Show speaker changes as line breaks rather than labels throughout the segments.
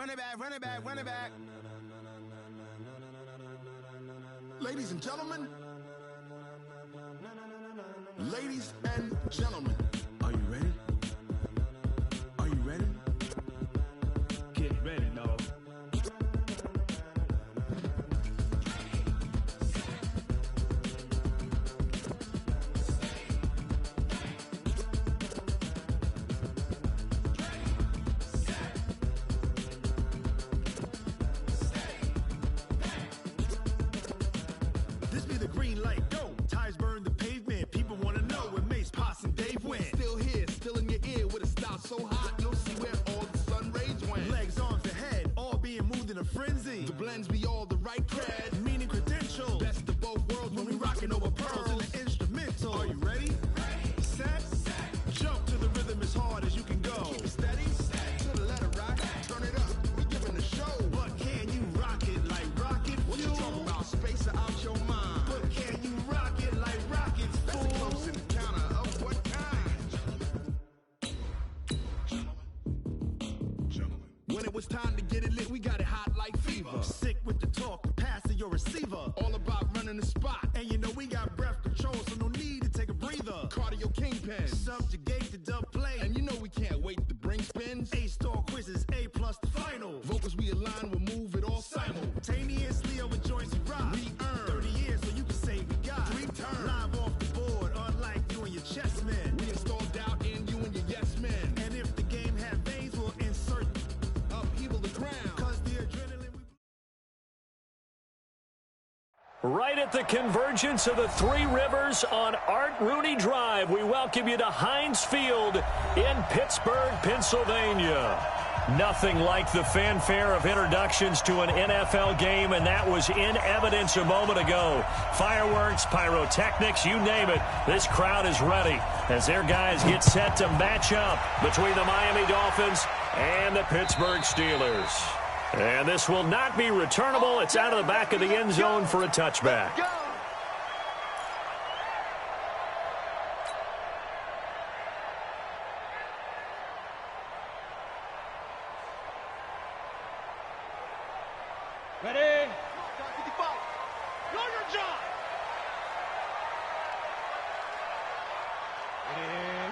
Run it back, run it back, run it back.
Ladies and gentlemen. Ladies and gentlemen. Are you ready? Are you ready?
Get ready, dog.
This be the green light, go. Tires burn the pavement. People want to know where Mace, Pops, and Dave went. Still here, still in your ear with a style so hot, you'll see where all the sun rays went. Legs, arms, and head, all being moved in a frenzy. The blends be all the right cred, meaning credentials. Best of both worlds when we rockin' over pearls in the instrumental. Are you ready? Set, jump to the rhythm as hard as you can go. Keep it steady, to the letter rock, turn it up, we giving the show. But can you rock it like rocket fuel? What you talking about, space or out your mind? But can you rock it like rockets, fool? That's a close encounter of what kind? Gentlemen. When it was time to get it lit, we got it hot like fever. Sick with the talk, the pass to your receiver. All about running the spot. And you know we got breath control, so no need to take a breather. Cardio kingpin, subjugate the dub play. And you know we can't wait to bring spins. A-star quizzes, A+ the final. Vocals we align, we'll move it all simultaneously over joints we rock. We earn 30 years, so you can say we got 3 turns. Live off the board, unlike you and your chess men. We install doubt in you and your yes men. And if the game had veins, we'll insert upheaval the ground. Cause the adrenaline we...
Right at the convergence of the Three Rivers on Art Rooney Drive, we welcome you to Heinz Field in Pittsburgh, Pennsylvania. Nothing like the fanfare of introductions to an NFL game, and that was in evidence a moment ago. Fireworks, pyrotechnics, you name it. This crowd is ready as their guys get set to match up between the Miami Dolphins and the Pittsburgh Steelers. And this will not be returnable. It's out of the back of the end zone for a touchback.
Ready?
Know your job.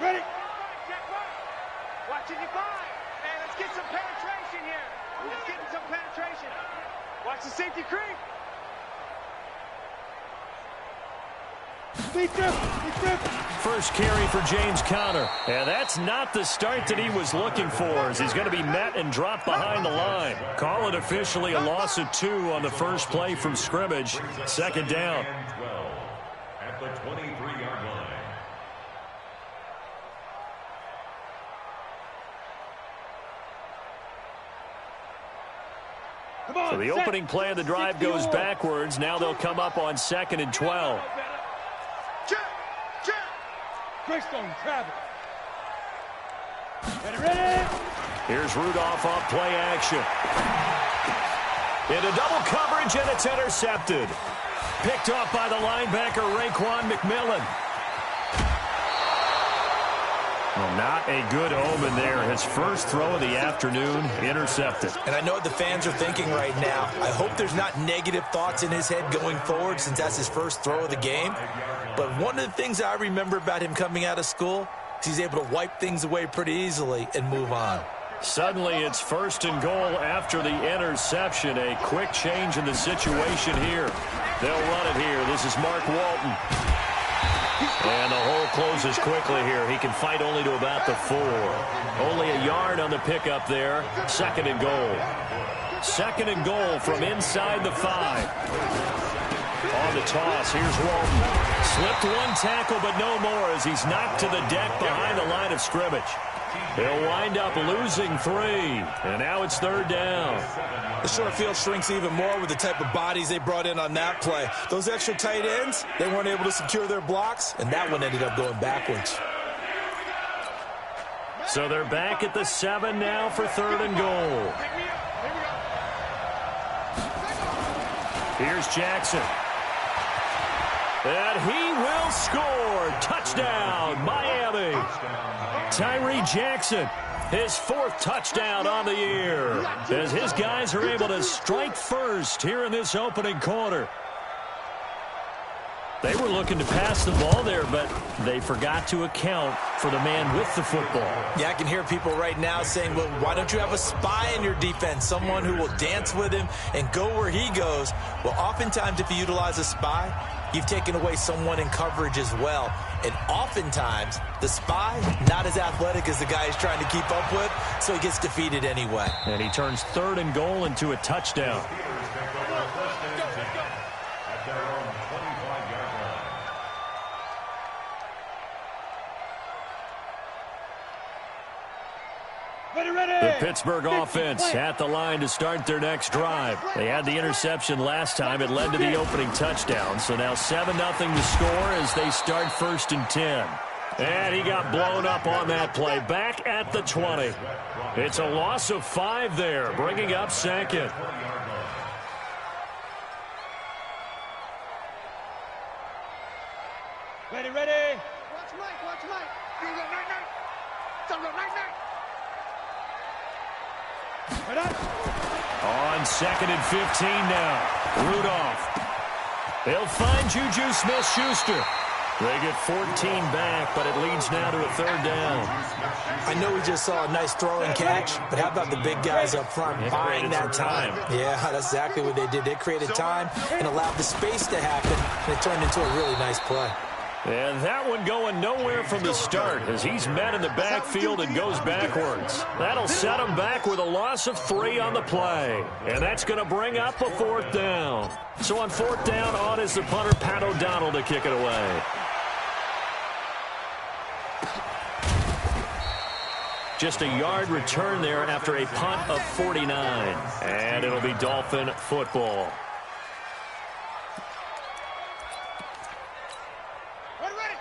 Ready?
Watching you five. Hey, let's get some penetration here. Let's get some penetration. Watch the safety creep.
First carry for James Conner. And that's not the start that he was looking for, as he's going to be met and dropped behind the line. Call it officially a loss of 2 on the first play from scrimmage. Second down.
At the 23-yard line.
So the opening play of the drive goes backwards. Now they'll come up on 2nd and 12.
Greystone travel. Ready?
Here's Rudolph off play action. Into double coverage, and it's intercepted. Picked off by the linebacker, Raekwon McMillan. Well, not a good omen there. His first throw of the afternoon, intercepted.
And I know what the fans are thinking right now. I hope there's not negative thoughts in his head going forward, since that's his first throw of the game. But one of the things I remember about him coming out of school is he's able to wipe things away pretty easily and move on.
Suddenly it's 1st and goal after the interception. A quick change in the situation here. They'll run it here. This is Mark Walton. And the hole closes quickly here. He can fight only to about the 4. Only a yard on the pickup there. 2nd and goal. 2nd and goal from inside the 5. On the toss, here's Walton. Slipped one tackle, but no more as he's knocked to the deck behind the line of scrimmage. He'll wind up losing 3, and now it's 3rd down.
The short field shrinks even more with the type of bodies they brought in on that play. Those extra tight ends, they weren't able to secure their blocks, and that one ended up going backwards.
So they're back at the 7 now for 3rd and goal. Here's Jackson. And he will score. Touchdown, Miami. Tyree Jackson, his 4th touchdown on the year, as his guys are able to strike first here in this opening quarter. They were looking to pass the ball there, but they forgot to account for the man with the football.
Yeah, I can hear people right now saying, well, why don't you have a spy in your defense, someone who will dance with him and go where he goes? Well, oftentimes if you utilize a spy, you've taken away someone in coverage as well. And oftentimes, the spy, not as athletic as the guy he's trying to keep up with, so he gets defeated anyway.
And he turns 3rd and goal into a touchdown. The Pittsburgh offense at the line to start their next drive. They had the interception last time. It led to the opening touchdown. So now 7-0 to score as they start 1st and 10. And he got blown up on that play. Back at the 20. It's a loss of 5 there, bringing up 2nd.
Ready.
Watch Mike. You go night. Don't go night.
On 2nd and 15 now. Rudolph. They'll find Juju Smith-Schuster. They get 14 back, but it leads now to a 3rd down.
I know we just saw a nice throw and catch, but how about the big guys up front buying that time? Yeah, that's exactly what they did. They created time and allowed the space to happen, and it turned into a really nice play.
And that one going nowhere from the start as he's met in the backfield and goes backwards. That'll set him back with a loss of 3 on the play. And that's going to bring up a 4th down. So on 4th down, on is the punter, Pat O'Donnell, to kick it away. Just a yard return there after a punt of 49. And it'll be Dolphin football.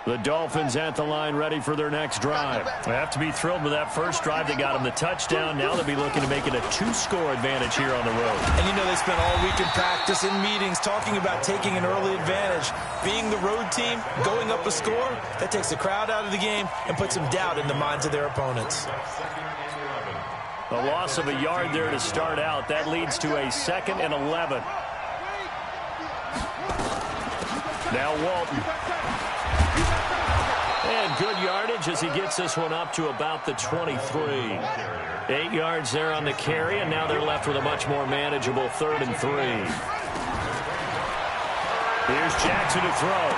The Dolphins at the line ready for their next drive. They have to be thrilled with that first drive. They got them the touchdown. Now they'll be looking to make it a 2-score advantage here on the road.
And you know they spent all week in practice and meetings talking about taking an early advantage. Being the road team, going up a score, that takes the crowd out of the game and puts some doubt in the minds of their opponents.
A loss of a yard there to start out. That leads to a 2nd and 11. Now Walton. And good yardage as he gets this one up to about the 23. 8 yards there on the carry, and now they're left with a much more manageable 3rd and 3. Here's Jackson to throw.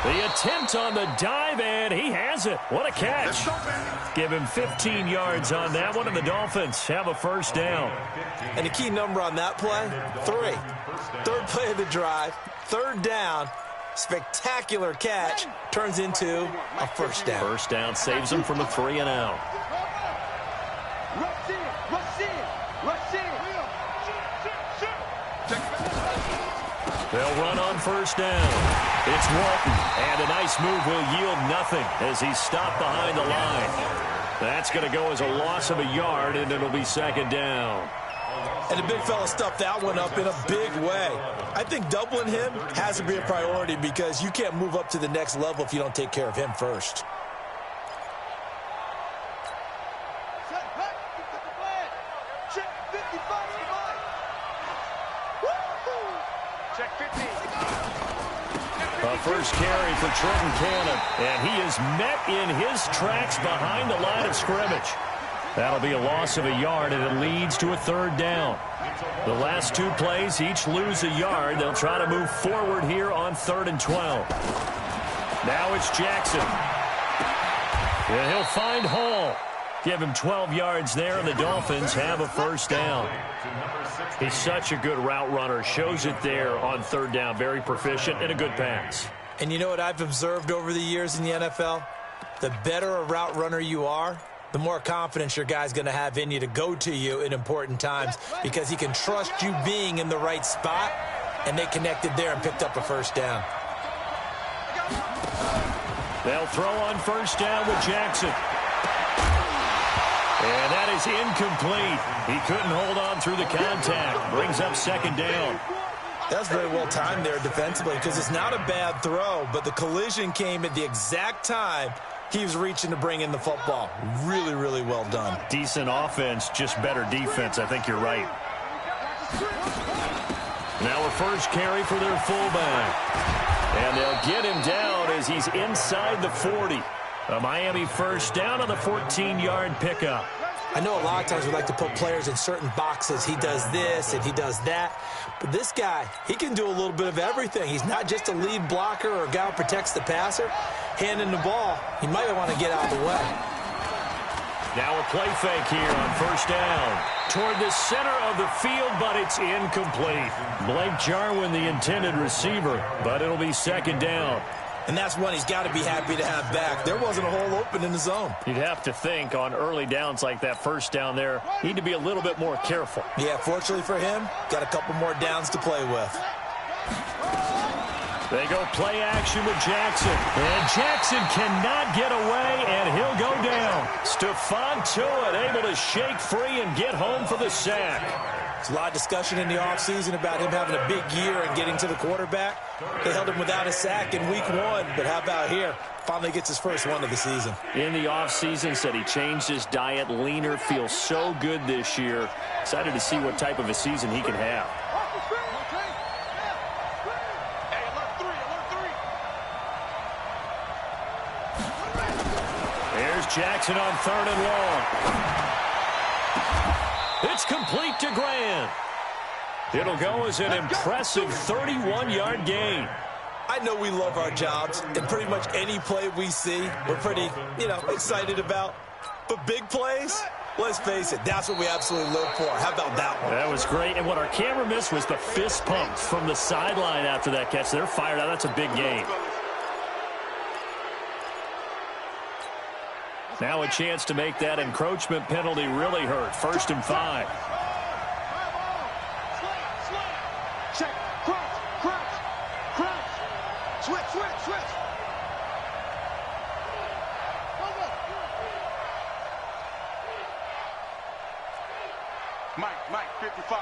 The attempt on the dive, and he has it. What a catch. Give him 15 yards on that one, and the Dolphins have a 1st down.
And the key number on that play, 3. 3rd play of the drive, 3rd down. Spectacular catch turns into a 1st down.
1st down saves them from a 3 and out. They'll run on 1st down. It's Walton, and a nice move will yield nothing as he's stopped behind the line. That's going to go as a loss of a yard, and it'll be 2nd down.
And the big fella stuffed that one up in a big way. I think doubling him has to be a priority because you can't move up to the next level if you don't take care of him first.
Check 50.
A first carry for Trenton Cannon, and he is met in his tracks behind the line of scrimmage. That'll be a loss of a yard, and it leads to a 3rd down. The last 2 plays each lose a yard. They'll try to move forward here on 3rd and 12. Now it's Jackson. And he'll find Hall. Give him 12 yards there, and the Dolphins have a 1st down. He's such a good route runner. Shows it there on 3rd down. Very proficient and a good pass.
And you know what I've observed over the years in the NFL? The better a route runner you are, the more confidence your guy's going to have in you to go to you in important times because he can trust you being in the right spot, and they connected there and picked up a 1st down.
They'll throw on 1st down with Jackson. And that is incomplete. He couldn't hold on through the contact. Brings up 2nd down.
That's very well timed there defensively because it's not a bad throw, but the collision came at the exact time He was reaching to bring in the football. Really, really well done.
Decent offense, just better defense. I think you're right. Now a first carry for their fullback. And they'll get him down as he's inside the 40. A Miami first down on the 14-yard pickup.
I know a lot of times we like to put players in certain boxes. He does this and he does that. But this guy, he can do a little bit of everything. He's not just a lead blocker or a guy who protects the passer. Handing the ball, he might want to get out of the way.
Now a play fake here on first down. Toward the center of the field, but it's incomplete. Blake Jarwin, the intended receiver, but it'll be second down.
And that's one he's got to be happy to have back. There wasn't a hole open in the zone.
You'd have to think on early downs like that first down there, need to be a little bit more careful.
Yeah, fortunately for him, got a couple more downs to play with.
They go play action with Jackson. And Jackson cannot get away, and he'll go down. Stephon Tuitt able to shake free and get home for the sack.
There's a lot of discussion in the offseason about him having a big year and getting to the quarterback. They held him without a sack in week 1, but how about here? Finally gets his first one of the season.
In the offseason, said he changed his diet, leaner, feels so good this year. Excited to see what type of a season he can have. There's Jackson on 3rd and long. It's complete to Grant. It'll go as an impressive 31-yard gain.
I know we love our jobs, and pretty much any play we see, we're pretty, excited about. But big plays, let's face it, that's what we absolutely live for. How about that one?
That was great, and what our camera missed was the fist pumps from the sideline after that catch. They're fired out. That's a big gain. Now a chance to make that encroachment penalty really hurt. 1st and 5.
Check, crunch. Switch. Mike, 55.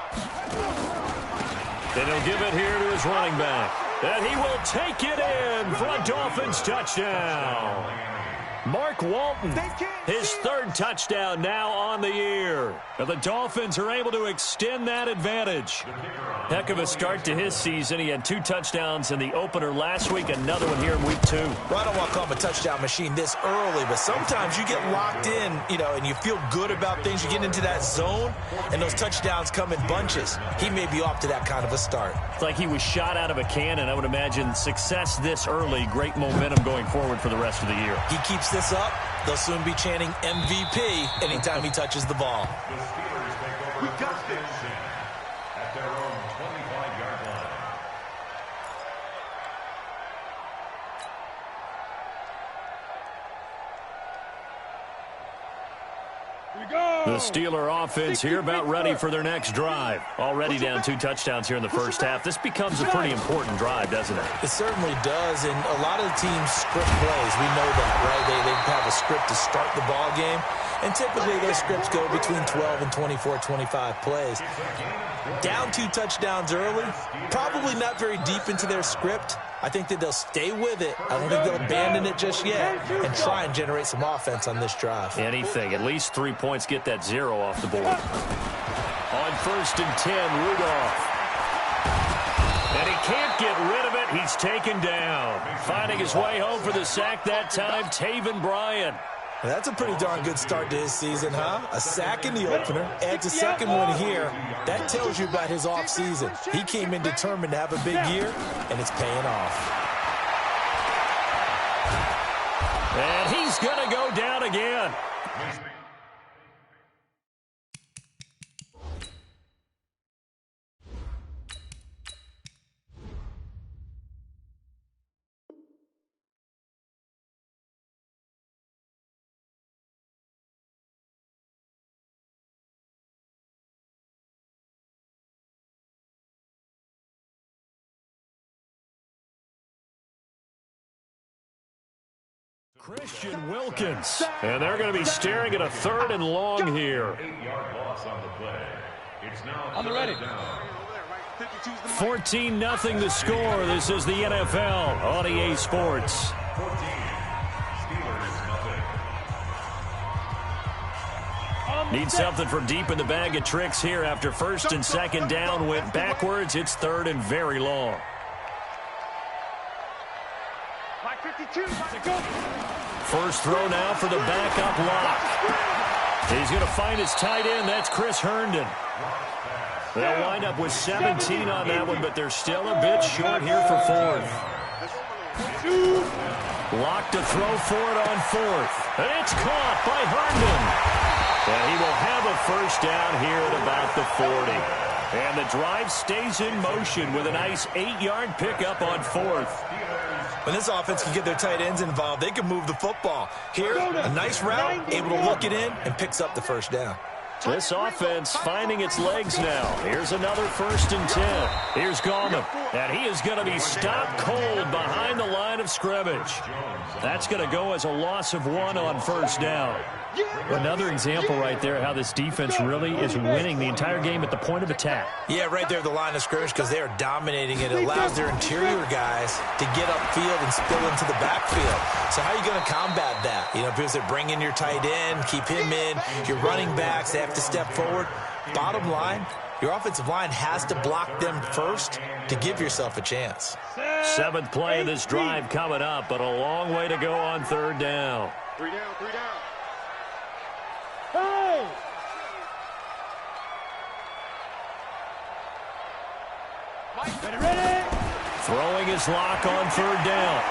And he'll give it here to his running back. And he will take it in for a Dolphins touchdown. Mark Walton, his 3rd touchdown now on the year. And the Dolphins are able to extend that advantage. Heck of a start to his season. He had 2 touchdowns in the opener last week, another one here in week 2.
Well, I don't want to call him a touchdown machine this early, but sometimes you get locked in, and you feel good about things. You get into that zone, and those touchdowns come in bunches. He may be off to that kind of a start.
It's like he was shot out of a cannon. I would imagine success this early, great momentum going forward for the rest of the year.
He keeps this up, they'll soon be chanting MVP anytime he touches the ball.
We got this at their own 25-yard line.
The Steeler offense here about ready for their next drive. Already down 2 touchdowns here in the first half. This becomes a pretty important drive, doesn't it?
It certainly does, and a lot of the teams script plays. We know that, right? They have a script to start the ball game, and typically those scripts go between 12 and 24, 25 plays. Down 2 touchdowns early, probably not very deep into their script. I think that they'll stay with it. I don't think they'll abandon it just yet and try and generate some offense on this drive.
Anything. At least 3 points, get that 0 off the board. On 1st and 10, Rudolph. And he can't get rid of it. He's taken down. Finding his way home for the sack that time, Taven Bryan.
That's a pretty darn good start to his season, huh? A sack in the opener, adds a second one here. That tells you about his offseason. He came in determined to have a big year, and it's paying off.
And he's going to go down again. Christian Wilkins. And they're going to be staring at a 3rd and long here.
8-yard loss on the play. It's now
I'm ready.
14-0 the score. This is the NFL on EA Sports.
14. Steelers
Need something from deep in the bag of tricks here after first and second down went backwards. It's third and very long.
52.
First throw now for the backup lock. He's going to find his tight end. That's Chris Herndon. They'll wind up with 17 on that one, but they're still a bit short here for fourth. Lock to throw for it on fourth. And it's caught by Herndon. And he will have a first down here at about the 40. And the drive stays in motion with a nice 8-yard pickup on fourth.
When this offense can get their tight ends involved, they can move the football. Here, a nice route, able to look it in, and picks up the first down.
This offense finding its legs now. Here's another first and 10. Here's Gallman. And he is going to be stopped cold behind the line of scrimmage. That's going to go as a loss of 1 on first down. Another example right there how this defense really is winning the entire game at the point of attack.
Yeah, right there at the line of scrimmage because they are dominating it. It allows their interior guys to get upfield and spill into the backfield. So how are you going to combat that? You know, because they're bringing your tight end, keep him in. Your running backs, they have to step forward. Bottom line, your offensive line has to block them first to give yourself a chance.
7th play of this drive coming up, but a long way to go on third down.
3 down.
Hey! Ready?
Throwing his lock on third down.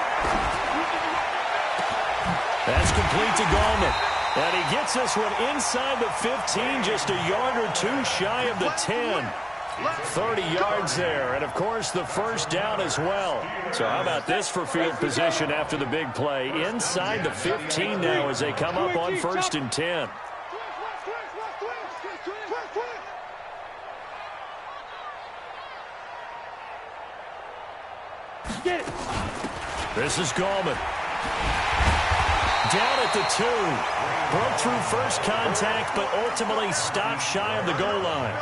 That's complete to Gallman. And he gets this one inside the 15, just a yard or two shy of the 10. 30 yards there, and of course the first down as well. So how about this for field position after the big play? Inside the 15 now as they come up on first and 10.
Get it.
This is Gallman. Down at the 2. Broke through first contact, but ultimately stopped shy of the goal line.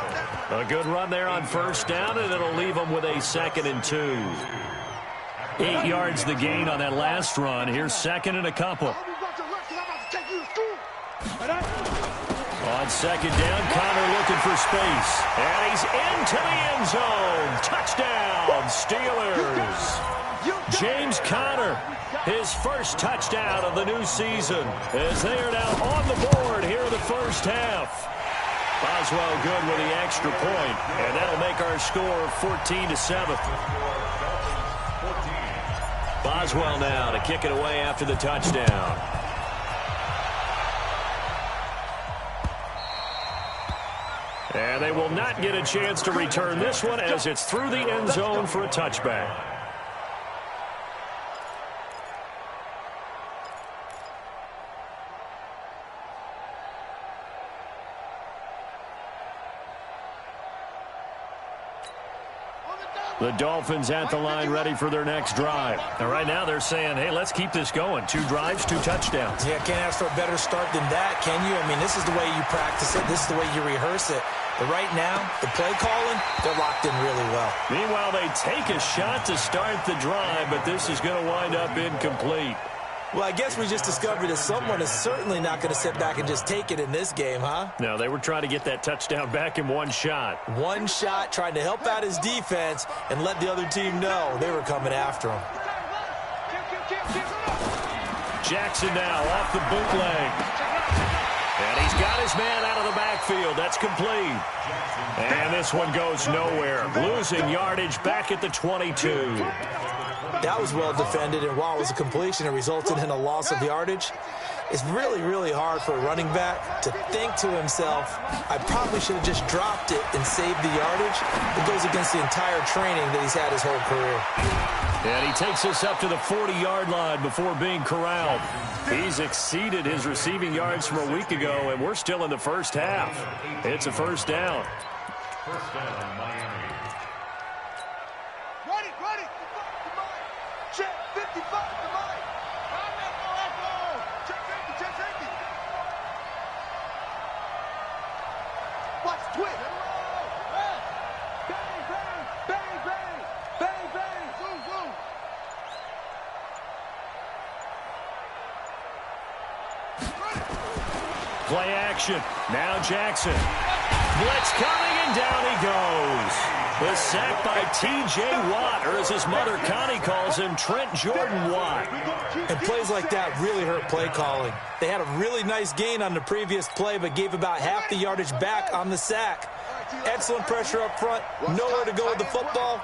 A good run there on first down, and it'll leave them with a 2nd and 2. 8 yards the gain on that last run. Here's 2nd and a couple. On 2nd down, Connor looking for space. And he's into the end zone. Touchdown, Steelers. James Conner, his first touchdown of the new season, as they are now on the board here in the first half. Boswell good with the extra point, and that'll make our score 14-7. Boswell now to kick it away after the touchdown. And they will not get a chance to return this one as it's through the end zone for a touchback. The Dolphins at the line ready for their next drive. And right now they're saying, hey, let's keep this going. 2 drives, 2 touchdowns.
Yeah, can't ask for a better start than that, can you? I mean, this is the way you practice it. This is the way you rehearse it. But right now, the play calling, they're locked in really well.
Meanwhile, they take a shot to start the drive, but this is going to wind up incomplete.
Well, I guess we just discovered that someone is certainly not going to sit back and just take it in this game, huh?
No, they were trying to get that touchdown back in one shot.
One shot, trying to help out his defense and let the other team know they were coming after him.
Jackson now off the bootleg. And he's got his man out of the backfield. That's complete. And this one goes nowhere. Losing yardage back at the 22.
That was well defended, and while it was a completion, it resulted in a loss of yardage. It's really, really hard for a running back to think to himself, I probably should have just dropped it and saved the yardage. It goes against the entire training that he's had his whole career.
And he takes us up to the 40-yard line before being corralled. He's exceeded his receiving yards from a week ago, and we're still in the first half. It's a first down.
First down, Miami.
Ready. Check 55 to Mike. Check 50. Watch twitch. Bang. Zoom.
Play action. Now Jackson. Blitz coming, and down he goes. The sack by T.J. Watt, or as his mother Connie calls him, Trent Jordan Watt.
And plays like that really hurt play calling. They had a really nice gain on the previous play, but gave about half the yardage back on the sack. Excellent pressure up front. Nowhere to go with the football.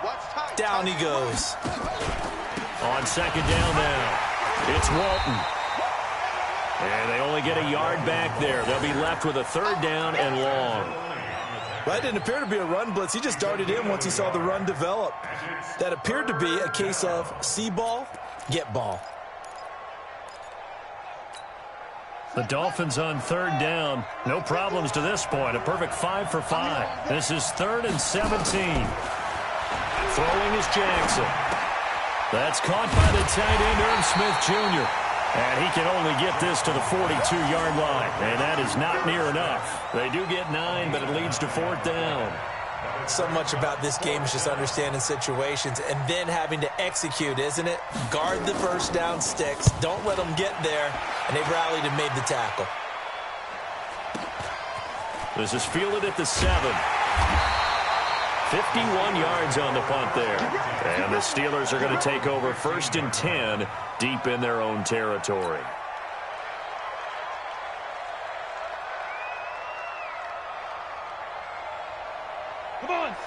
Down he goes.
On second down now, it's Walton. And they only get a yard back there. They'll be left with a third down and long.
That didn't appear to be a run blitz. He just darted in once he saw the run develop. That appeared to be a case of see ball, get ball.
The Dolphins on third down. No problems to this point. A perfect 5 for 5. This is 3rd and 17. Throwing is Jackson. That's caught by the tight end, Irv Smith Jr. And he can only get this to the 42-yard line. And that is not near enough. They do get 9, but it leads to 4th down.
So much about this game is just understanding situations and then having to execute, isn't it? Guard the first down sticks. Don't let them get there. And they've rallied and made the tackle.
This is fielded at the 7. 51 yards on the punt there. And the Steelers are going to take over 1st and 10 deep in their own territory.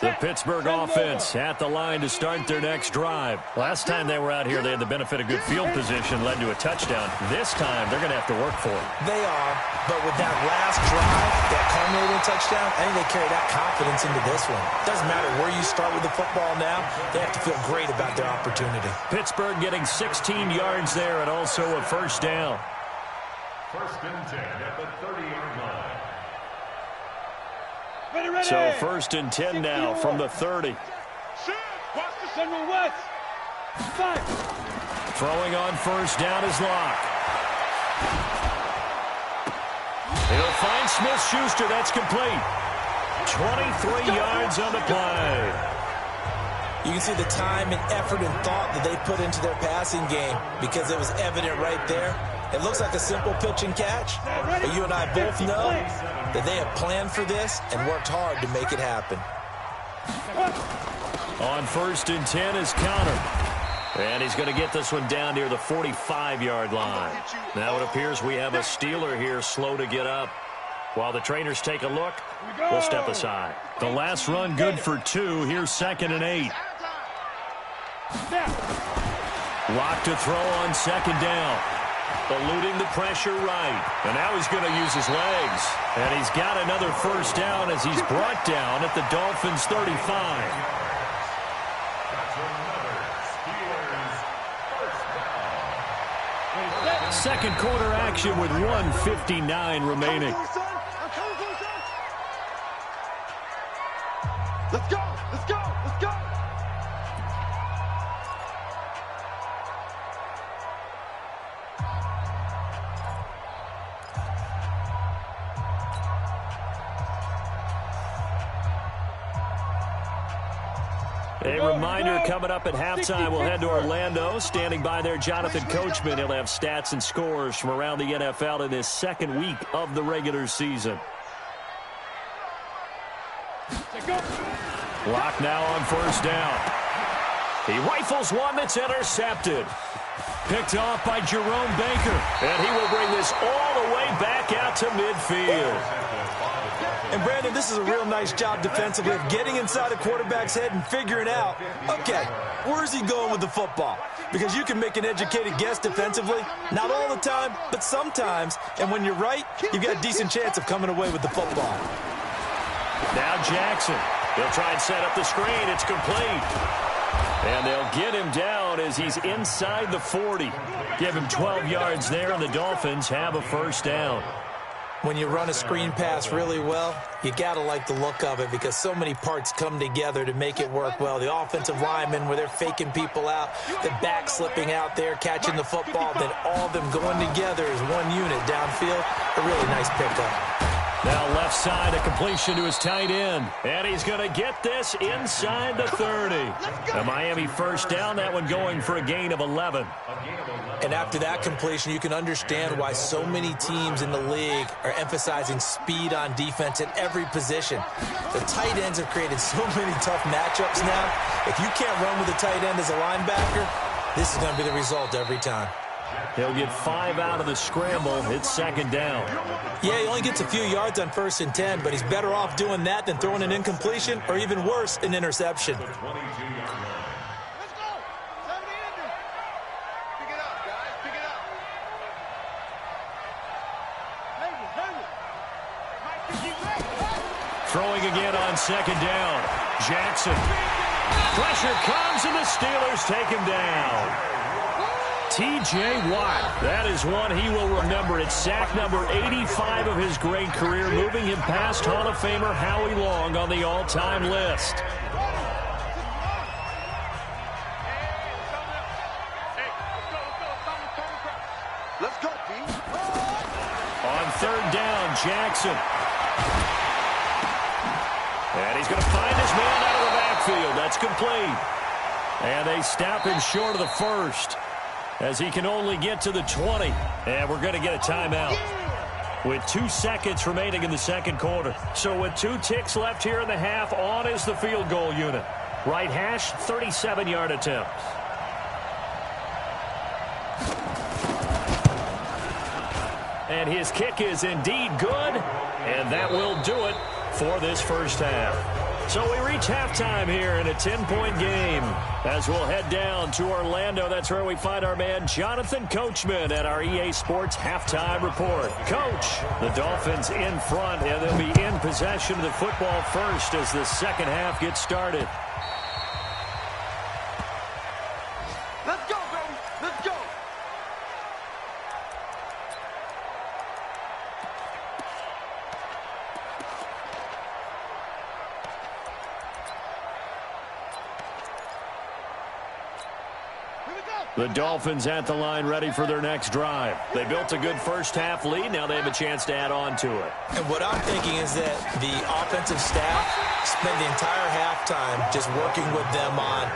The Pittsburgh offense at the line to start their next drive. Last time they were out here, they had the benefit of good field position, led to a touchdown. This time, they're going to have to work for it.
They are, but with that last drive, that culminating touchdown, I think they carry that confidence into this one. Doesn't matter where you start with the football now, they have to feel great about their opportunity. Pittsburgh getting 16 yards there and also a first down.
1st and 10 at the 30-yard line.
Ready.
So 1st and 10 now from the 30.
Watch the Central West. 5.
Throwing on first down is Locke. He'll find Smith-Schuster. That's complete. 23 yards on the play.
You can see the time and effort and thought that they put into their passing game because it was evident right there. It looks like a simple pitch and catch, but you and I both know that they have planned for this and worked hard to make it happen.
On 1st and 10 is Connor. And he's going to get this one down near the 45-yard line. Now it appears we have a Steeler here slow to get up. While the trainers take a look, we'll step aside. The last run good for 2. Here's 2nd and 8. Lock to throw on 2nd down. Eluding the pressure right. And now he's going to use his legs. And he's got another first down as he's brought down at the Dolphins' 35.
That's another Steelers first down.
Second quarter action with 1:59 remaining.
Let's go! Let's go! Let's go!
A reminder coming up at halftime, we'll head to Orlando. Standing by there, Jonathan Coachman. He'll have stats and scores from around the NFL in this second week of the regular season. Lock now on first down. He rifles one that's intercepted. Picked off by Jerome Baker. And he will bring this all the way back out to midfield.
And, Brandon, this is a real nice job defensively of getting inside a quarterback's head and figuring out, okay, where's he going with the football? Because you can make an educated guess defensively, not all the time, but sometimes. And when you're right, you've got a decent chance of coming away with the football.
Now Jackson. He'll try and set up the screen. It's complete. And they'll get him down as he's inside the 40. Give him 12 yards there, and the Dolphins have a first down.
When you run a screen pass really well, you got to like the look of it because so many parts come together to make it work well. The offensive linemen, where they're faking people out, the back slipping out there, catching the football, then all of them going together as one unit downfield. A really nice pickup.
Now left side, a completion to his tight end. And he's going to get this inside the 30. A Miami first down, that one going for a gain of 11.
And after that completion, you can understand why so many teams in the league are emphasizing speed on defense at every position. The tight ends have created so many tough matchups now. If you can't run with a tight end as a linebacker, this is going to be the result every time.
He'll get 5 out of the scramble. It's second down.
Yeah, he only gets a few yards on 1st and 10, but he's better off doing that than throwing an incompletion or even worse, an interception.
Let's go. 70 under. Pick it up, guys. Pick it up.
Throwing again on second down. Jackson. Pressure comes, and the Steelers take him down. T.J. Watt, that is one he will remember. It's sack number 85 of his great career, moving him past Hall of Famer Howie Long on the all-time list.
Let's go, P.
On third down, Jackson. And he's going to find his man out of the backfield. That's complete. And they stop him short of the first, as he can only get to the 20. And we're going to get a timeout with 2 seconds remaining in the second quarter. So with 2 ticks left here in the half, on is the field goal unit. Right hash, 37-yard attempt. And his kick is indeed good, and that will do it for this first half. So we reach halftime here in a 10-point game as we'll head down to Orlando. That's where we find our man Jonathan Coachman at our EA Sports Halftime Report. Coach, the Dolphins in front, and they'll be in possession of the football first as the second half gets started.
Let's go, baby. Let's go.
The Dolphins at the line, ready for their next drive. They built a good first-half lead. Now they have a chance to add on to it.
And what I'm thinking is that the offensive staff spent the entire halftime just working with them on,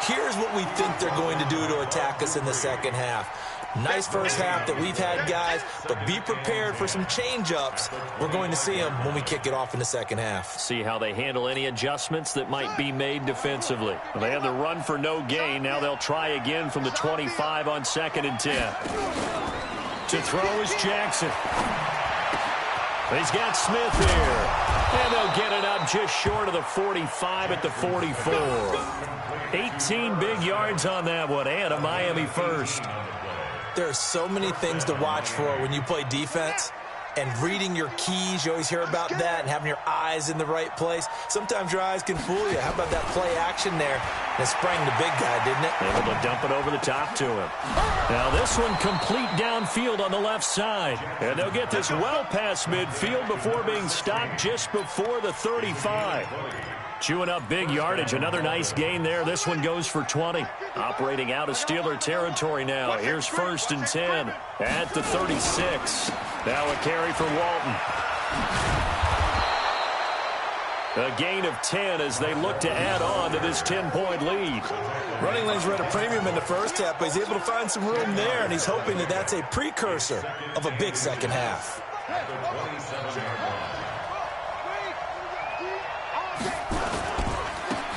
here's what we think they're going to do to attack us in the second half. Nice first half that we've had, guys, but be prepared for some change-ups. We're going to see them when we kick it off in the second half.
See how they handle any adjustments that might be made defensively. Well, they had the run for no gain. Now they'll try again from the 25 on 2nd and 10. To throw is Jackson. He's got Smith here. And they'll get it up just short of the 45 at the 44. 18 big yards on that one, and a Miami first.
There are so many things to watch for when you play defense, and reading your keys, you always hear about that, and having your eyes in the right place. Sometimes your eyes can fool you. How about that play action there? And it sprang the big guy, didn't it?
Able to dump it over the top to him. Now this one complete downfield on the left side. And they'll get this well past midfield before being stopped just before the 35. Chewing up big yardage. Another nice gain there. This one goes for 20. Operating out of Steeler territory now. Here's 1st and 10 at the 36. Now a carry for Walton. A gain of 10 as they look to add on to this 10-point lead.
Running lanes were at a premium in the first half, but he's able to find some room there, and he's hoping that that's a precursor of a big second half.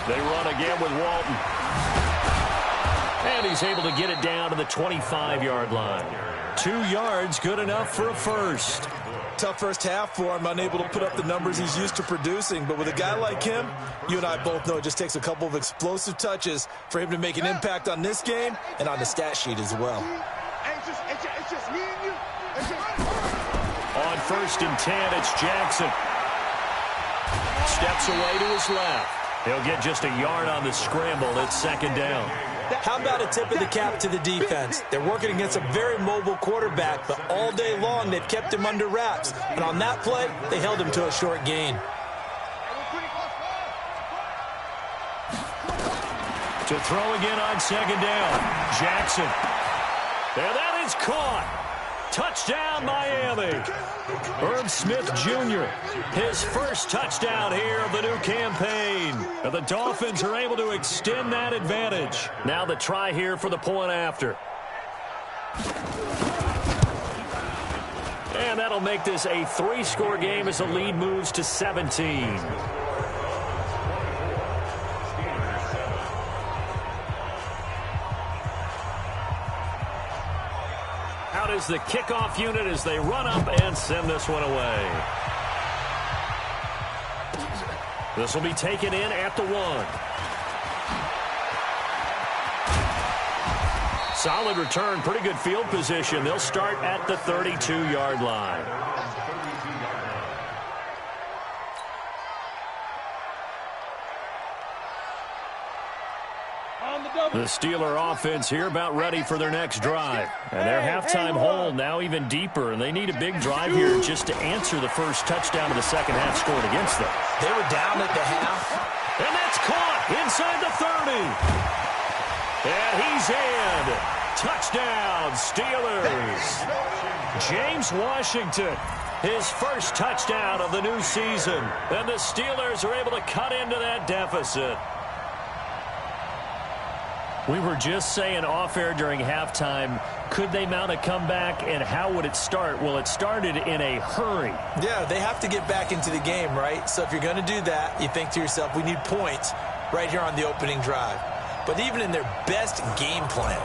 They run again with Walton. And he's able to get it down to the 25-yard line. 2 yards, good enough for a first.
Tough first half for him, unable to put up the numbers he's used to producing. But with a guy like him, you and I both know it just takes a couple of explosive touches for him to make an impact on this game and on the stat sheet as well.
It's just me and you.
On 1st and 10, it's Jackson. Steps away to his left. He'll get just a yard on the scramble. It's 2nd down.
How about a tip of the cap to the defense? They're working against a very mobile quarterback, but all day long they've kept him under wraps. And on that play, they held him to a short gain.
To throw again on 2nd down. Jackson. There, that is caught. Touchdown, Miami. Herb Smith Jr., his first touchdown here of the new campaign. And the Dolphins are able to extend that advantage. Now the try here for the point after. And that'll make this a 3-score game as the lead moves to 17. Out is the kickoff unit as they run up and send this one away. This will be taken in at the 1. Solid return, pretty good field position. They'll start at the 32-yard line. The Steeler offense here about ready for their next drive. And their halftime hole now even deeper, and they need a big drive here just to answer the first touchdown of the second half scored against them.
They were down at the half.
And that's caught inside the 30. And he's in. Touchdown, Steelers. James Washington, his first touchdown of the new season. And the Steelers are able to cut into that deficit. We were just saying off-air during halftime, could they mount a comeback, and how would it start? Well, it started in a hurry.
Yeah, they have to get back into the game, right? So if you're going to do that, you think to yourself, we need points right here on the opening drive. But even in their best game plan,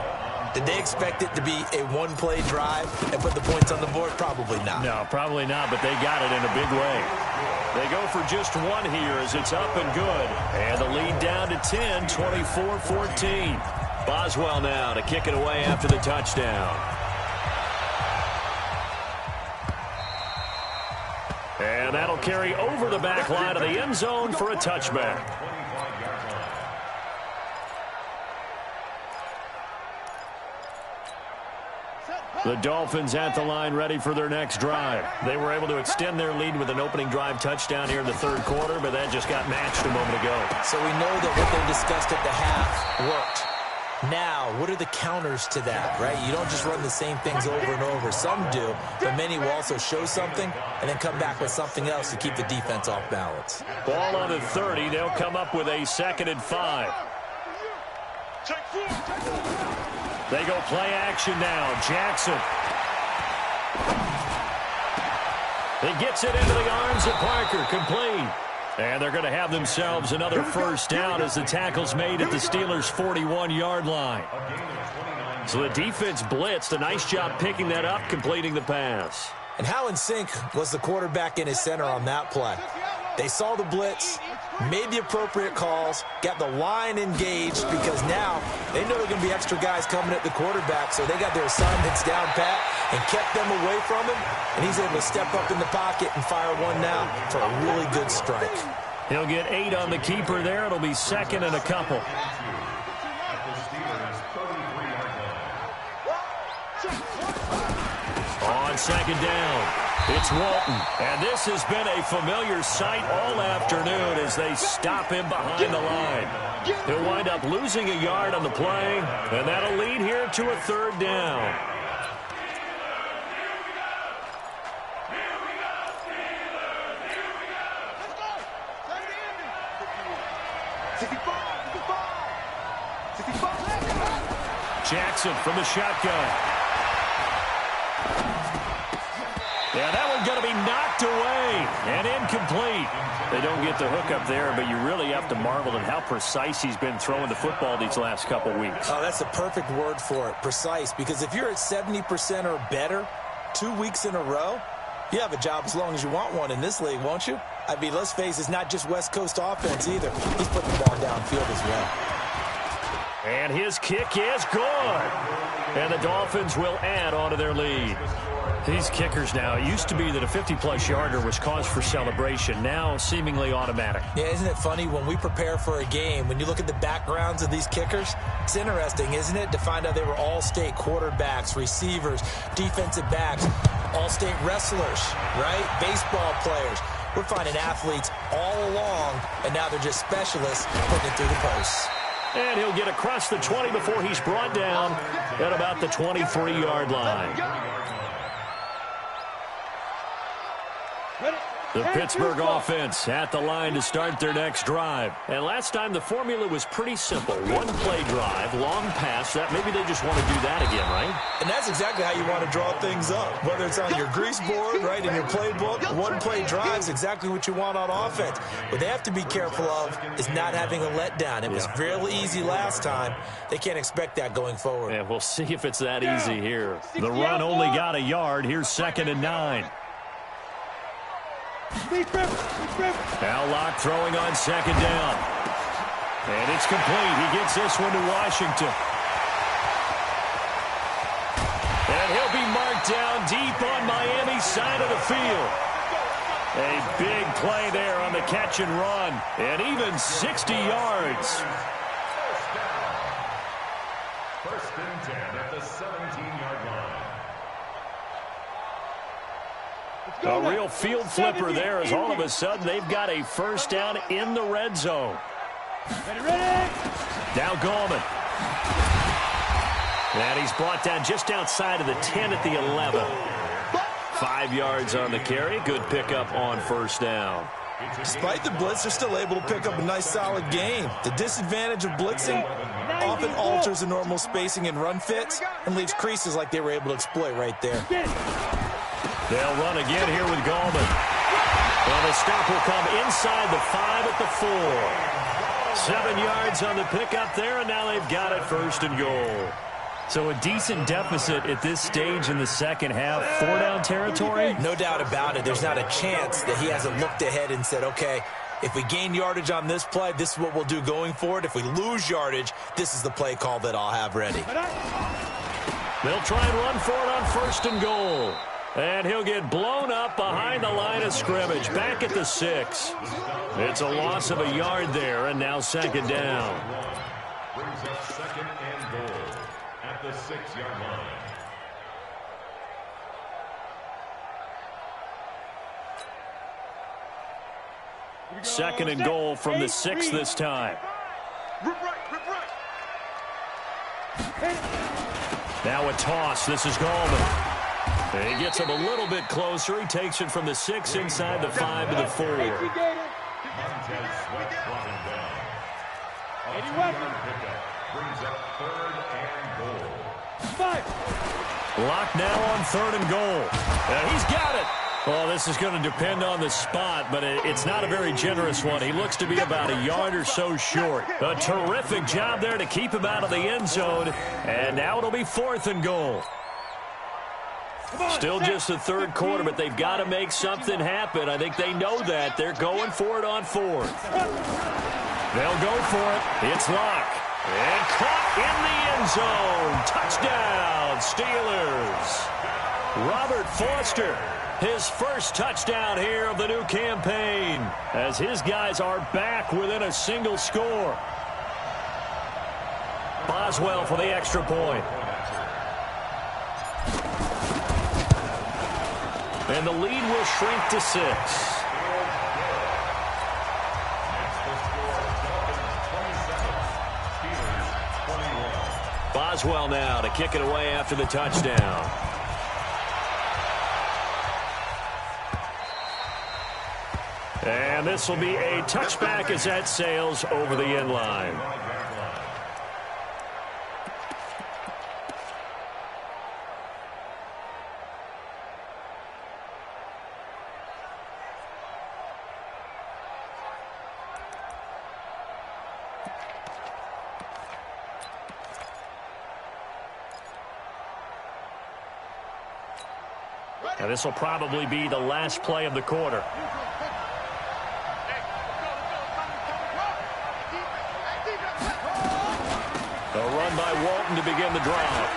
did they expect it to be a one-play drive and put the points on the board? Probably not.
No, probably not, but they got it in a big way. They go for just one here as it's up and good. And the lead down to 10, 24-14. Boswell now to kick it away after the touchdown. And that'll carry over the back line of the end zone for a touchback. The Dolphins at the line ready for their next drive. They were able to extend their lead with an opening drive touchdown here in the third quarter, but that just got matched a moment ago.
So we know that what they discussed at the half worked. Now, what are the counters to that, right? You don't just run the same things over and over. Some do, but many will also show something and then come back with something else to keep the defense off balance.
Ball on the 30. They'll come up with a 2nd and 5. They go play action now. Jackson. He gets it into the arms of Parker. Complete. And they're going to have themselves another first down as the tackle's made at the Steelers' 41-yard line. So the defense blitzed. A nice job picking that up, completing the pass.
And how in sync was the quarterback in his center on that play? They saw the blitz, made the appropriate calls, got the line engaged because now they know there are going to be extra guys coming at the quarterback, so they got their assignments down pat and kept them away from him, and he's able to step up in the pocket and fire one now for a really good strike.
He'll get 8 on the keeper there. It'll be 2nd and a couple. On 2nd down, it's Walton. And this has been a familiar sight all afternoon as they stop him behind the line. He'll wind up losing a yard on the play, and that'll lead here to a 3rd down. Jackson from the shotgun. Yeah, that one's going to be knocked away and incomplete. They don't get the hook up there, but you really have to marvel at how precise he's been throwing the football these last couple weeks.
Oh, that's the perfect word for it, precise, because if you're at 70% or better 2 weeks in a row, you have a job as long as you want one in this league, won't you? I mean, let's face it, it's not just West Coast offense either. He's putting the ball downfield as well.
And his kick is good. And the Dolphins will add on to their lead. These kickers now, it used to be that a 50-plus yarder was cause for celebration. Now, seemingly automatic.
Yeah, isn't it funny when we prepare for a game, when you look at the backgrounds of these kickers, it's interesting, isn't it, to find out they were all-state quarterbacks, receivers, defensive backs, all-state wrestlers, right? Baseball players. We're finding athletes all along, and now they're just specialists putting it through the posts.
And he'll get across the 20 before he's brought down at about the 23-yard line. The Pittsburgh offense at the line to start their next drive. And last time the formula was pretty simple. One-play drive, long pass. That maybe they just want to do that again, right?
And that's exactly how you want to draw things up. Whether it's on your grease board, right, in your playbook, one-play drive is exactly what you want on offense. What they have to be careful of is not having a letdown. It was fairly easy last time. They can't expect that going forward.
Yeah, we'll see if it's that easy here. The run only got a yard. Here's 2nd and 9. Now Locke throwing on 2nd down. And it's complete. He gets this one to Washington. And he'll be marked down deep on Miami's side of the field. A big play there on the catch and run. And even 60 yards.
First and 10 at the 17-yard line.
A real field flipper there as all of a sudden they've got a first down in the red zone. Now Gallman. And he's brought down just outside of the 10 at the 11. 5 yards on the carry. Good pickup on first down.
Despite the blitz, they're still able to pick up a nice, solid gain. The disadvantage of blitzing often alters the normal spacing and run fits and leaves creases like they were able to exploit right there.
They'll run again here with Gallman. And the stop will come inside the 5 at the 4. 7 yards on the pickup there, and now they've got it 1st and goal.
So a decent deficit at this stage in the second half. 4-down territory?
No doubt about it. There's not a chance that he hasn't looked ahead and said, okay, if we gain yardage on this play, this is what we'll do going forward. If we lose yardage, this is the play call that I'll have ready.
They'll try and run for it on 1st and goal. And he'll get blown up behind the line of scrimmage, back at the 6. It's a loss of a yard there, and now 2nd down.
Brings up 2nd and goal at the 6-yard line.
Second and goal from the 6 this time. Now a toss. This is Gallman. He gets him a little bit closer. He takes it from the 6 inside the 5 to the 4.
Montez Sweat brought him down. A 2-yard pickup brings up 3rd and goal.
Lock now on 3rd and goal. And he's got it. Well, this is going to depend on the spot, but it's not a very generous one. He looks to be about a yard or so short. A terrific job there to keep him out of the end zone. And now it'll be 4th and goal. Still just the 3rd quarter, but they've got to make something happen. I think they know that. They're going for it on 4th. They'll go for it. It's Locke. And caught in the end zone. Touchdown, Steelers. Robert Foster, his first touchdown here of the new campaign, as his guys are back within a single score. Boswell for the extra point. And the lead will shrink to 6. Boswell now to kick it away after the touchdown. And this will be a touchback as that sails over the end line. And this will probably be the last play of the quarter. A run by Walton to begin the drive.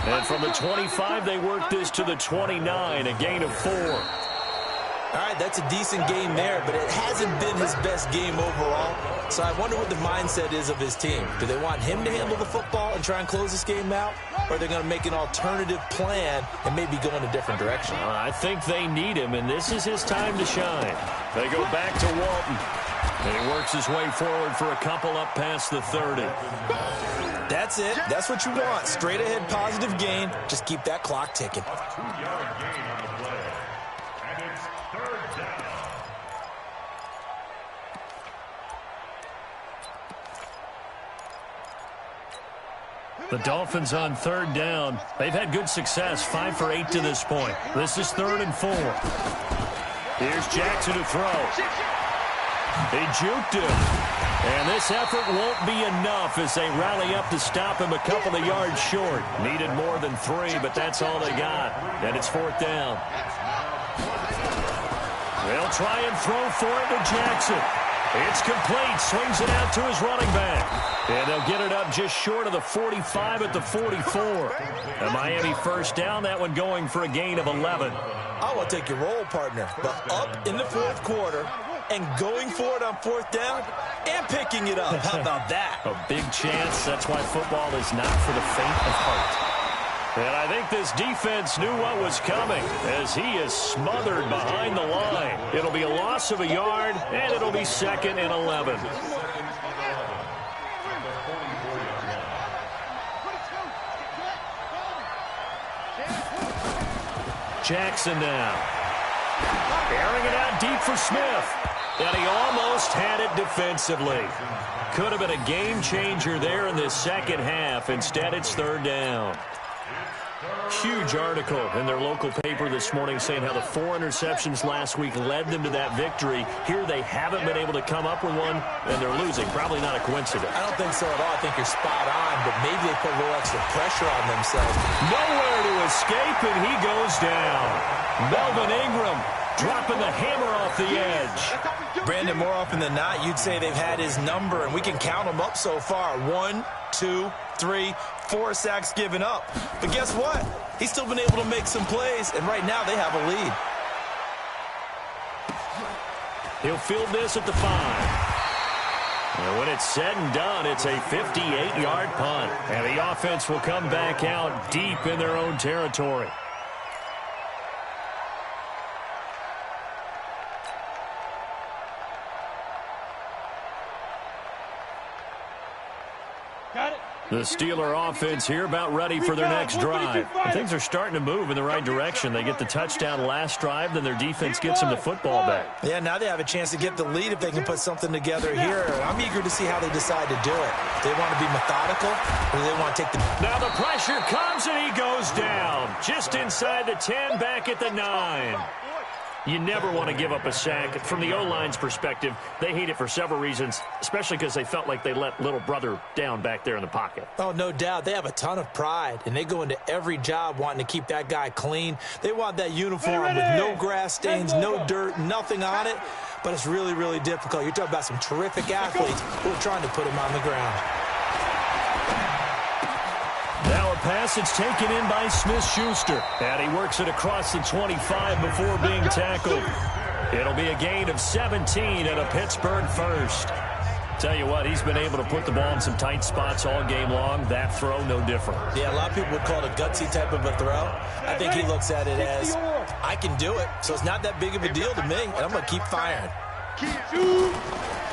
And from the 25, they work this to the 29, a gain of 4.
All right, that's a decent game there, but it hasn't been his best game overall. So I wonder what the mindset is of his team. Do they want him to handle the football and try and close this game out? Or are they going to make an alternative plan and maybe go in a different direction?
I think they need him, and this is his time to shine. They go back to Walton. And he works his way forward for a couple up past the 30.
That's it. That's what you want. Straight ahead positive gain. Just keep that clock ticking.
2-yard gain on the play. And it's 3rd down.
The Dolphins on 3rd down. They've had good success, 5 for 8 to this point. This is 3rd and 4. Here's Jackson to throw. He juked him. And this effort won't be enough as they rally up to stop him a couple of yards short. Needed more than 3, but that's all they got. And it's 4th down. They'll try and throw for it to Jackson. It's complete. Swings it out to his running back. And they'll get it up just short of the 45 at the 44. A Miami 1st down. That one going for a gain of 11.
I want to take your role, partner. But up in the 4th quarter and going for it on 4th down and picking it up. How about that?
A big chance. That's why football is not for the faint of heart. And I think this defense knew what was coming as he is smothered behind the line. It'll be a loss of a yard, and it'll be 2nd and 11. Jackson now. Airing it out deep for Smith. And he almost had it defensively. Could have been a game changer there in this 2nd half. Instead, it's 3rd down. Huge article in their local paper this morning saying how the 4 interceptions last week led them to that victory. Here they haven't been able to come up with one, and they're losing. Probably not a coincidence.
I don't think so at all. I think you're spot on, but maybe they put a little extra pressure on themselves.
Nowhere to escape, and he goes down. Melvin Ingram dropping the hammer off the edge.
Brandon, more often than not, you'd say they've had his number, and we can count them up so far. 1, 2, 3, 4 sacks given up. But guess what? He's still been able to make some plays, and right now they have a lead.
He'll field this at the 5. And when it's said and done, it's a 58-yard punt. And the offense will come back out deep in their own territory.
Got it.
The Steeler offense here about ready for their next drive. And things are starting to move in the right direction. They get the touchdown last drive, then their defense gets them the football back.
Yeah, now they have a chance to get the lead if they can put something together here. I'm eager to see how they decide to do it. Do they want to be methodical, or do they want to take the...
Now the pressure comes, and he goes down. Just inside the 10, back at the 9. You never want to give up a sack. From the O-line's perspective, they hate it for several reasons, especially because they felt like they let little brother down back there in the pocket.
Oh, no doubt. They have a ton of pride, and they go into every job wanting to keep that guy clean. They want that uniform with no grass stains, no dirt, nothing on it, but it's really, really difficult. You're talking about some terrific athletes who are trying to put him on the ground.
Now a pass that's taken in by Smith-Schuster. And he works it across the 25 before being tackled. It'll be a gain of 17 and a Pittsburgh 1st. Tell you what, he's been able to put the ball in some tight spots all game long. That throw, no different.
Yeah, a lot of people would call it a gutsy type of a throw. I think he looks at it as, I can do it, so it's not that big of a deal to me, and I'm going to keep firing.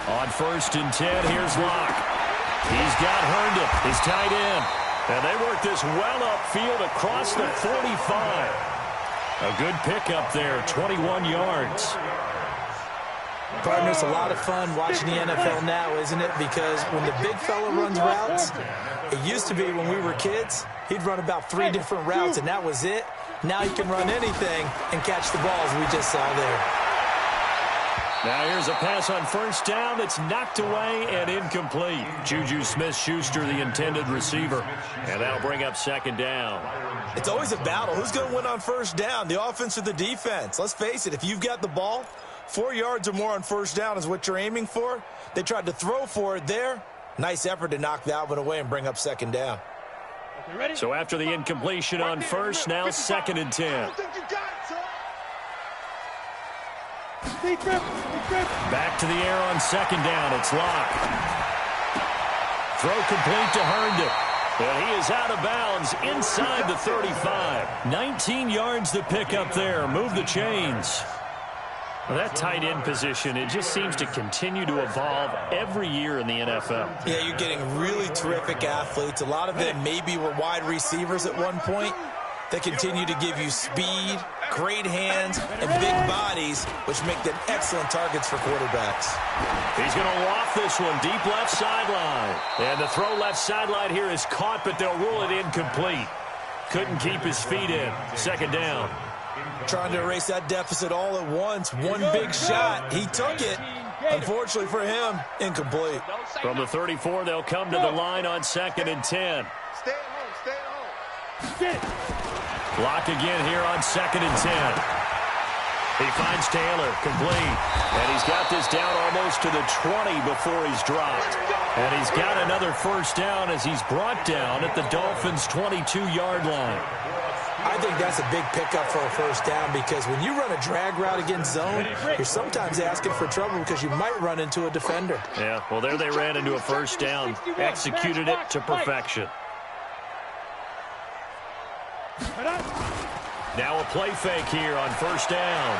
On 1st and 10, here's Locke. He's got Herndon, his tight end. And they work this well upfield across the 45. A good pickup there, 21 yards.
Partner, it's a lot of fun watching the NFL now, isn't it? Because when the big fella runs routes, it used to be when we were kids, he'd run about 3 different routes, and that was it. Now he can run anything and catch the balls we just saw there.
Now here's a pass on 1st down that's knocked away and incomplete. Juju Smith-Schuster, the intended receiver. And that'll bring up 2nd down.
It's always a battle. Who's going to win on 1st down, the offense or the defense? Let's face it, if you've got the ball, 4 yards or more on 1st down is what you're aiming for. They tried to throw for it there. Nice effort to knock that one away and bring up 2nd down.
So after the incompletion on 1st, now 2nd and 10. Back to the air on 2nd down. It's Locke. Throw complete to Herndon. And he is out of bounds inside the 35. 19 yards to pick up there. Move the chains. Well, that tight end position, it just seems to continue to evolve every year in the NFL.
Yeah, you're getting really terrific athletes. A lot of them maybe were wide receivers at one point. They continue to give you speed, great hands, and big bodies, which make them excellent targets for quarterbacks.
He's going to loft this one deep left sideline. And the throw left sideline here is caught, but they'll rule it incomplete. Couldn't keep his feet in. Second down.
Trying to erase that deficit all at once. One big shot. He took it. Unfortunately for him, incomplete.
From the 34, they'll come to the line on 2nd and 10.
Stay at home, stay at home.
Block again here on 2nd and 10. He finds Taylor, complete. And he's got this down almost to the 20 before he's dropped. And he's got another first down as he's brought down at the Dolphins' 22-yard line.
I think that's a big pickup for a first down because when you run a drag route against zone, you're sometimes asking for trouble because you might run into a defender.
Yeah, well, there they ran into a first down. Executed it to perfection. Now a play fake here on first down.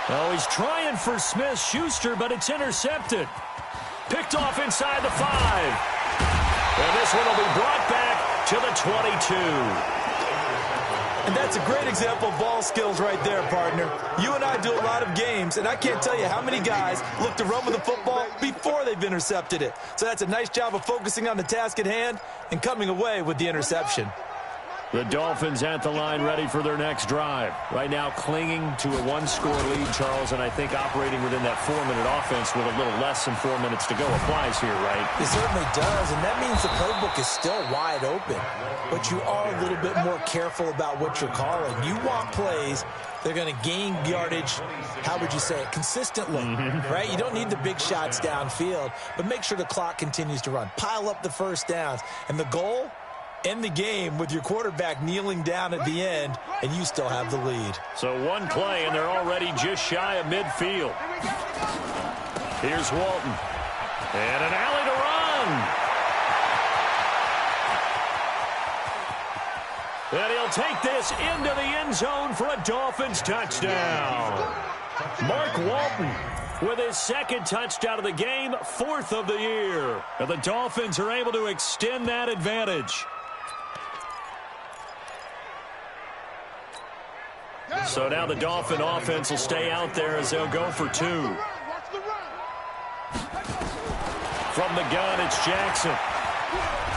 Oh, he's trying for Smith-Schuster, but it's intercepted. Picked off inside the 5. And this one will be brought back to the 22.
And that's a great example of ball skills right there, partner. You and I do a lot of games, and I can't tell you how many guys look to run with the football before they've intercepted it. So that's a nice job of focusing on the task at hand and coming away with the interception.
The Dolphins at the line ready for their next drive. Right now clinging to a one-score lead, Charles, and I think operating within that 4-minute offense with a little less than 4 minutes to go applies here, right?
It certainly does, and that means the playbook is still wide open. But you are a little bit more careful about what you're calling. You want plays they're going to gain yardage, how would you say it, consistently, right? You don't need the big shots downfield, but make sure the clock continues to run. Pile up the first downs, and the goal, end the game with your quarterback kneeling down at the end, and you still have the lead.
So one play, and they're already just shy of midfield. Here's Walton. And an alley to run. And he'll take this into the end zone for a Dolphins touchdown. Mark Walton with his second touchdown of the game, 4th of the year. And the Dolphins are able to extend that advantage. So now the Dolphin offense will stay out there as they'll go for 2. From the gun, it's Jackson.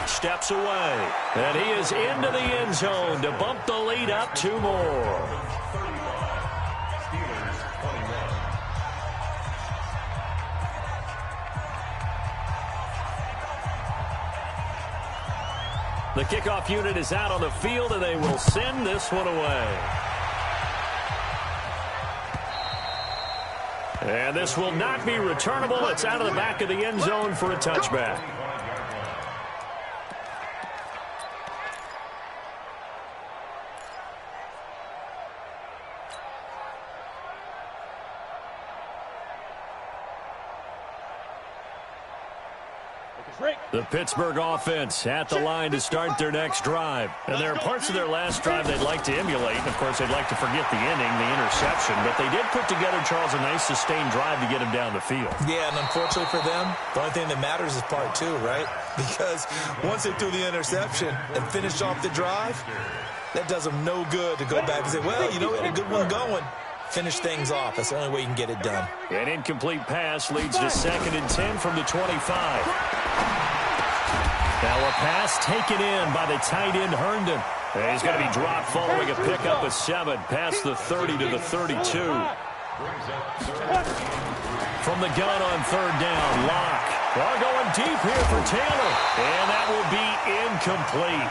Steps away. And he is into the end zone to bump the lead up 2 more. The kickoff unit is out on the field, and they will send this one away. And this will not be returnable. It's out of the back of the end zone for a touchback. The Pittsburgh offense at the line to start their next drive. And there are parts of their last drive they'd like to emulate. And, of course, they'd like to forget the inning, the interception. But they did put together, Charles, a nice sustained drive to get him down the field.
Yeah, and unfortunately for them, the only thing that matters is part 2, right? Because once they threw the interception and finished off the drive, that does them no good to go back and say, well, you know, we had a good one going. Finish things off. That's the only way you can get it done.
An incomplete pass leads to 2nd and 10 from the 25. Now a pass taken in by the tight end Herndon. And he's going to be dropped following a pickup of 7 past the 30 to the 32. From the gun on 3rd down, Locke. Well, going deep here for Taylor. And that will be incomplete.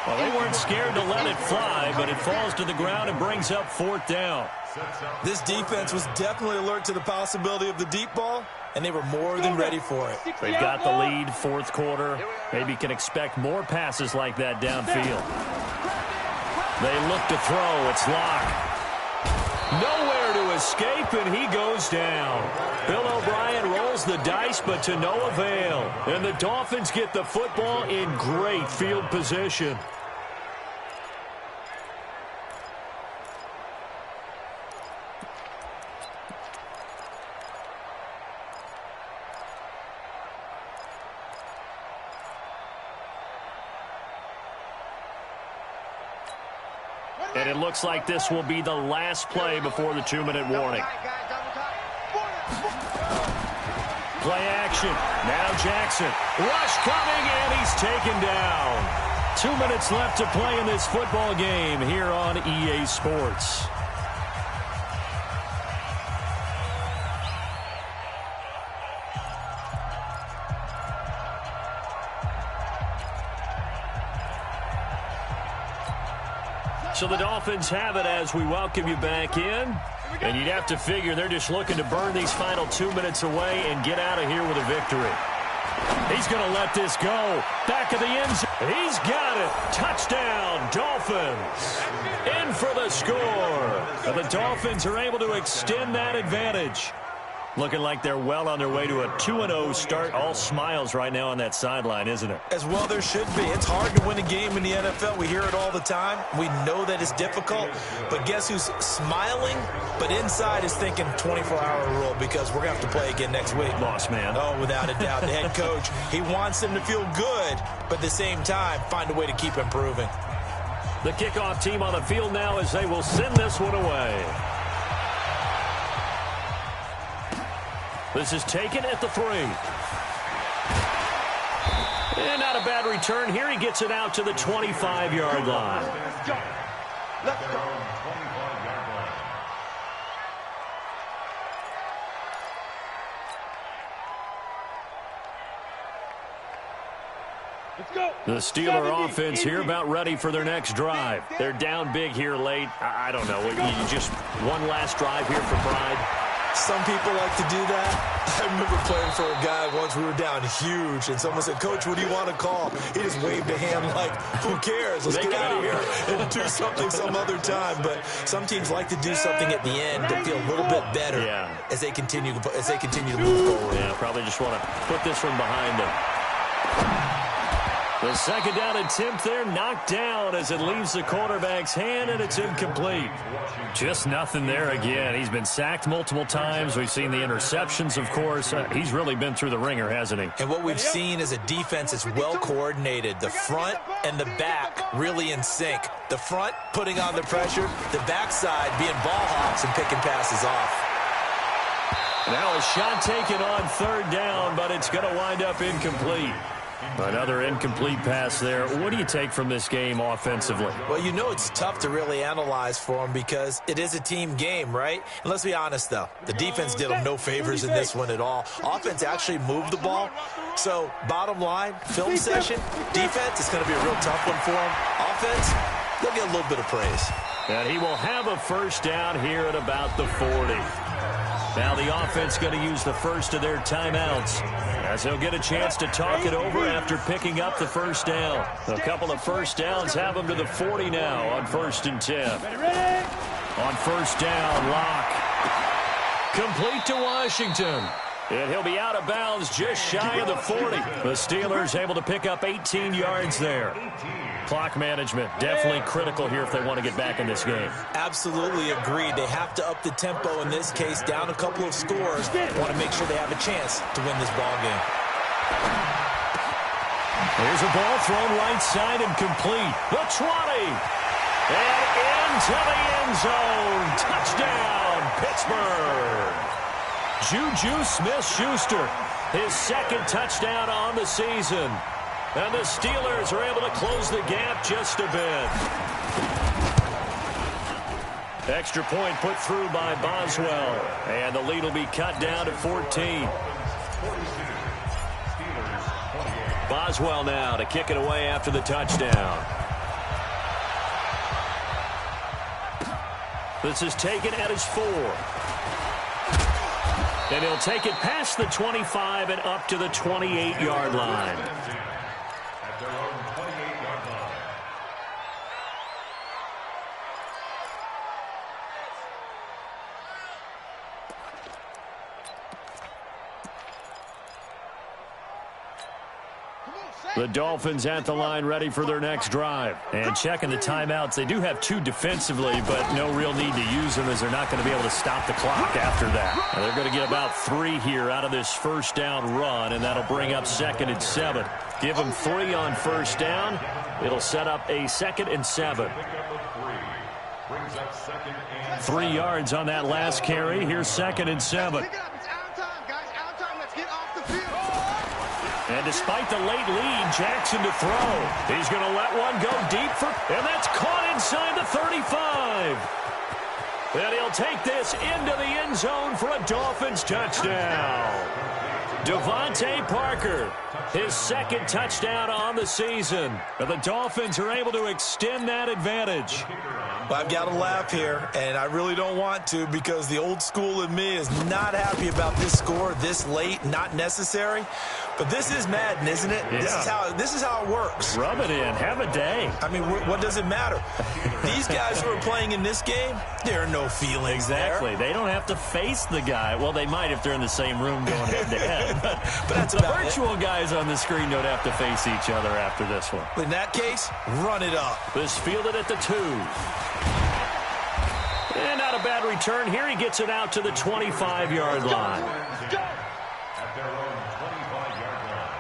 Well, they weren't scared to let it fly, but it falls to the ground and brings up 4th down.
This defense was definitely alert to the possibility of the deep ball, and they were more than ready for it.
They've got the lead, 4th quarter. Maybe can expect more passes like that downfield. They look to throw. It's Locke. Nowhere to escape, and he goes down. Bill O'Brien rolls the dice, but to no avail. And the Dolphins get the football in great field position. And it looks like this will be the last play before the 2-minute warning. Play action. Now Jackson. Rush coming, and he's taken down. 2 minutes left to play in this football game here on EA Sports. So the Dolphins have it as we welcome you back in. And you'd have to figure they're just looking to burn these final 2 minutes away and get out of here with a victory. He's going to let this go. Back of the end zone. He's got it. Touchdown, Dolphins. In for the score. And the Dolphins are able to extend that advantage. Looking like they're well on their way to a 2-0 start. All smiles right now on that sideline, isn't it?
As well there should be. It's hard to win a game in the NFL. We hear it all the time. We know that it's difficult. But guess who's smiling? But inside is thinking 24-hour rule because we're going to have to play again next week.
Boss man.
Oh, without a doubt. The head coach, he wants them to feel good, but at the same time, find a way to keep improving.
The kickoff team on the field now as they will send this one away. This is taken at the 3. And not a bad return here. He gets it out to the 25-yard line.
Let's go. Let's go. Let's go.
The Steeler offense here about ready for their next drive. They're down big here late. I don't know. You just one last drive here for pride.
Some people like to do that. I remember playing for a guy once. We were down huge, and someone said, "Coach, what do you want to call?" He just waved a hand like, "Who cares? Let's get out of here and do something some other time." But some teams like to do something at the end to feel a little bit better as they continue to move forward.
Yeah, probably just want to put this one behind them. The second down attempt there knocked down as it leaves the quarterback's hand, and it's incomplete. Just nothing there again. He's been sacked multiple times. We've seen the interceptions, of course. He's really been through the ringer, hasn't he?
And what we've seen is a defense that's well coordinated. The front and the back really in sync. The front putting on the pressure, the backside being ball hawks and picking passes off.
Now a shot taken on third down, but it's going to wind up incomplete. Another incomplete pass there. What do you take from this game offensively?
Well, you know it's tough to really analyze for them because it is a team game, right? And let's be honest, though. The defense did them no favors in this one at all. Offense actually moved the ball. So, bottom line, film session, defense, it's going to be a real tough one for them. Offense, they'll get a little bit of praise.
And he will have a first down here at about the 40. Now the offense going to use the first of their timeouts as he'll get a chance to talk it over after picking up the first down. A couple of first downs have him to the 40 now on 1st and 10. On first down, Locke. Complete to Washington. And he'll be out of bounds just shy of the 40. The Steelers able to pick up 18 yards there. Clock management definitely critical here if they want to get back in this game.
Absolutely agreed. They have to up the tempo in this case, down a couple of scores. Want to make sure they have a chance to win this ball game.
Here's a ball thrown right side and complete. The 20. And into the end zone. Touchdown, Pittsburgh. Juju Smith-Schuster, his second touchdown on the season. And the Steelers are able to close the gap just a bit. Extra point put through by Boswell. And the lead will be cut down to 14. Boswell now to kick it away after the touchdown. This is taken at his 4. And he'll take it past the 25 and up to the 28-yard line.
At their own 28-yard line.
The Dolphins at the line ready for their next drive. And checking the timeouts. They do have 2 defensively, but no real need to use them as they're not going to be able to stop the clock after that. And they're going to get about 3 here out of this first down run, and that'll bring up 2nd and 7. Give them 3 on first down. It'll set up a 2nd and 7.
Brings up 2nd and
3 yards on that last carry. Here's 2nd and 7.
Pick it up. It's out time, guys. Out time. Let's get off the field.
And despite the late lead, Jackson to throw. He's going to let one go deep and that's caught inside the 35. And he'll take this into the end zone for a Dolphins touchdown. Devontae Parker, his 2nd touchdown on the season. And the Dolphins are able to extend that advantage.
Well, I've got to laugh here, and I really don't want to because the old school in me is not happy about this score this late, not necessary. But this is Madden, isn't it?
Yeah.
This is how it works.
Rub it in. Have a day.
I mean, what does it matter? These guys who are playing in this game, there are no feelings
Exactly.
there.
They don't have to face the guy. Well, they might if they're in the same room going head-to-head.
But that's
the
about
virtual guys on the screen don't have to face each other after this one.
In that case, run it up.
This fielded at the 2. And not a bad return here. He gets it out to the 25-yard line.
at their own 25-yard line.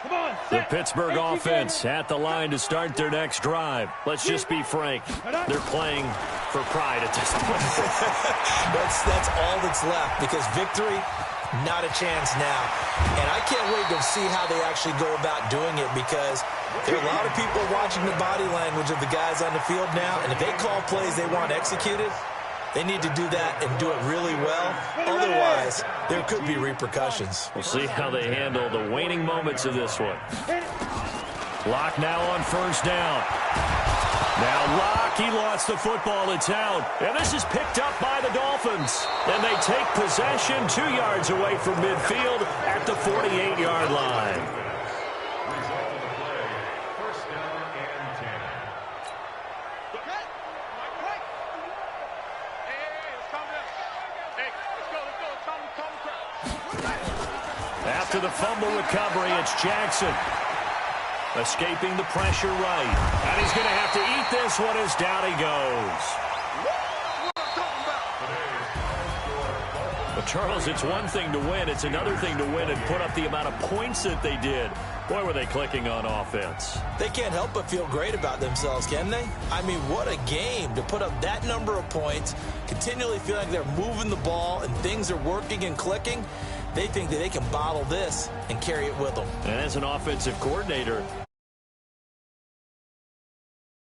Come on,
The Pittsburgh offense at the line to start their next drive. Let's just be frank. They're playing for pride at this point.
That's all that's left because victory, not a chance now. And I can't wait to see how they actually go about doing it because there are a lot of people watching the body language of the guys on the field now. And if they call plays they want executed, they need to do that and do it really well. Otherwise, there could be repercussions.
We'll see how they handle the waning moments of this one. Locke now on first down. Now Locke, he lost the football. It's out. And this is picked up by the Dolphins. And they take possession 2 yards away from midfield at the 48-yard line.
Result of the play, first down and 10.
After the fumble recovery, it's Jackson. Escaping the pressure right. And he's going to have to eat this one as down he goes. But Charles, it's one thing to win. It's another thing to win and put up the amount of points that they did. Boy, were they clicking on offense.
They can't help but feel great about themselves, can they? I mean, what a game to put up that number of points, continually feel like they're moving the ball and things are working and clicking. They think that they can bottle this and carry it with them.
And as an offensive coordinator,